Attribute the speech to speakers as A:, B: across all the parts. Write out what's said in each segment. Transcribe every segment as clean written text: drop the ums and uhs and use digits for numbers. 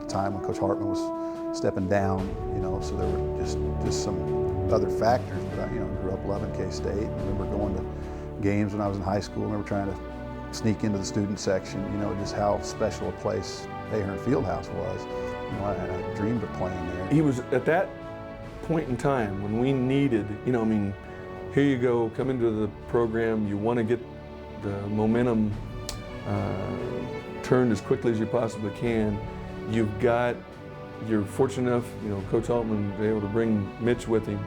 A: at the time when Coach Hartman was stepping down, you know, so there were just some other factors. But I, you know, grew up loving K-State. I remember going to games when I was in high school. I remember trying to sneak into the student section, you know, just how special a place Ahern Fieldhouse was. You know, I dreamed of playing there.
B: He was at that point in time when we needed, you know, I mean, here you go, come into the program, you want to get the momentum turned as quickly as you possibly can. You're fortunate enough, you know, Coach Altman was able to bring Mitch with him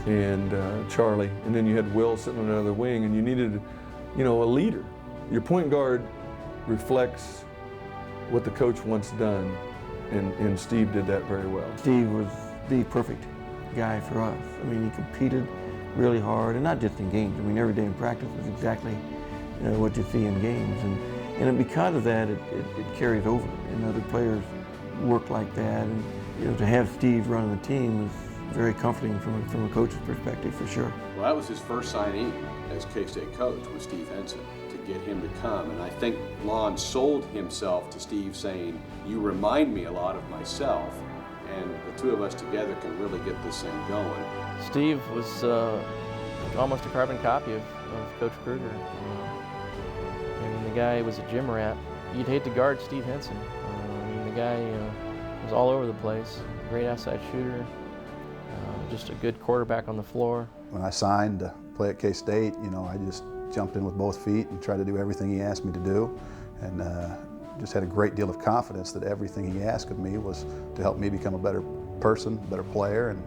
B: and Charlie, and then you had Will sitting on another wing, and you needed, you know, a leader. Your point guard reflects what the coach wants done, and Steve did that very well.
C: Steve was the perfect guy for us. I mean, he competed really hard, and not just in games. I mean, every day in practice was exactly what you see in games, and because of that, it carries over, and other players work like that. And you know, to have Steve running the team was very comforting from a coach's perspective, for sure.
D: Well, that was his first signee as K-State coach, was Steve Henson, to get him to come. And I think Lon sold himself to Steve, saying, "You remind me a lot of myself, and the two of us together can really get this thing going."
E: Steve was almost a carbon copy of Coach Kruger. I mean, the guy was a gym rat. You'd hate to guard Steve Henson. I mean, the guy was all over the place. Great outside shooter. Just a good quarterback on the floor.
A: When I signed to play at K-State, you know, I just jumped in with both feet and tried to do everything he asked me to do, and just had a great deal of confidence that everything he asked of me was to help me become a better person, a better player, and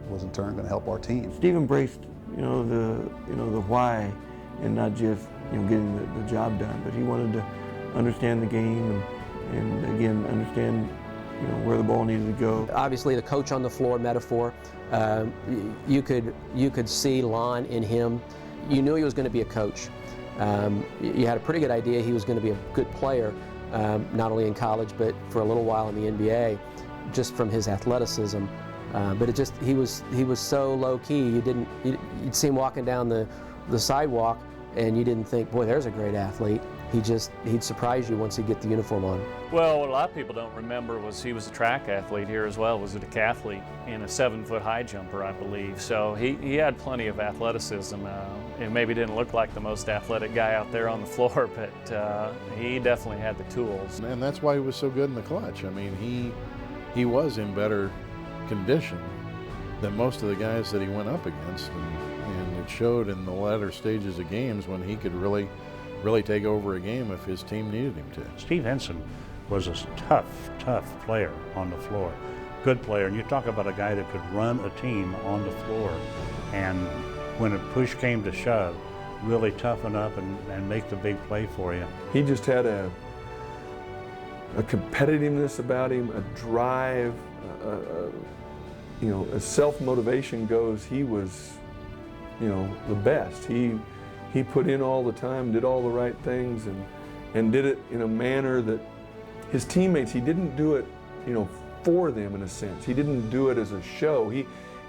A: was in turn going to help our team.
C: Steve embraced, the why, and not just getting the job done, but he wanted to understand the game and again understand where the ball needed to go.
F: Obviously, the coach on the floor metaphor. You could see Lon in him. You knew he was going to be a coach. You had a pretty good idea he was going to be a good player, not only in college but for a little while in the NBA, just from his athleticism. But he was so low key. You'd see him walking down the sidewalk, and you didn't think, boy, there's a great athlete. He'd surprise you once he'd get the uniform on.
G: Well, what a lot of people don't remember was he was a track athlete here as well, was a decathlete and a 7-foot high jumper, I believe. So he had plenty of athleticism. It maybe didn't look like the most athletic guy out there on the floor, but he definitely had the tools.
H: And that's why he was so good in the clutch. I mean, he was in better condition than most of the guys that he went up against, and it showed in the latter stages of games when he could really take over a game if his team needed him to.
I: Steve Henson was a tough player on the floor. Good player, and you talk about a guy that could run a team on the floor, and when a push came to shove, really toughen up and make the big play for you.
B: He just had a competitiveness about him, a drive, as self-motivation goes, he was, the best. He put in all the time, did all the right things, and did it in a manner that his teammates, he didn't do it, for them in a sense. He didn't do it as a show.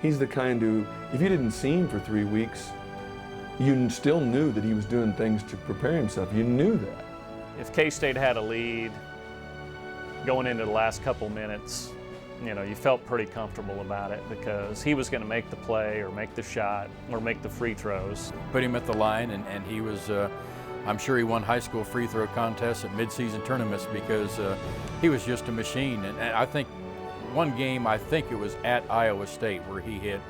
B: He's the kind who, if you didn't see him for 3 weeks, you still knew that he was doing things to prepare himself. You knew that.
G: If K-State had a lead going into the last couple minutes, you felt pretty comfortable about it because he was going to make the play or make the shot or make the free throws.
J: Put him at the line, and he was, I'm sure he won high school free throw contests at mid-season tournaments because he was just a machine. And I think one game, I think it was at Iowa State, where he hit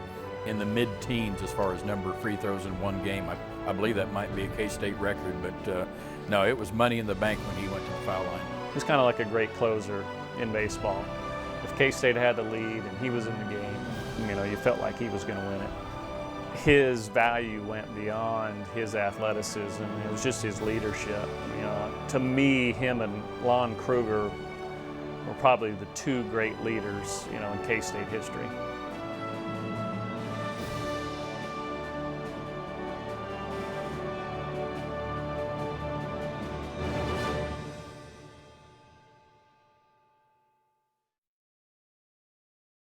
J: in the mid-teens as far as number of free throws in one game. I believe that might be a K-State record, but no, it was money in the bank when he went to the foul line.
G: He's kind of like a great closer in baseball. If K-State had the lead and he was in the game, you felt like he was going to win it. His value went beyond his athleticism. It was just his leadership. To me, him and Lon Kruger were probably the two great leaders, in K-State history.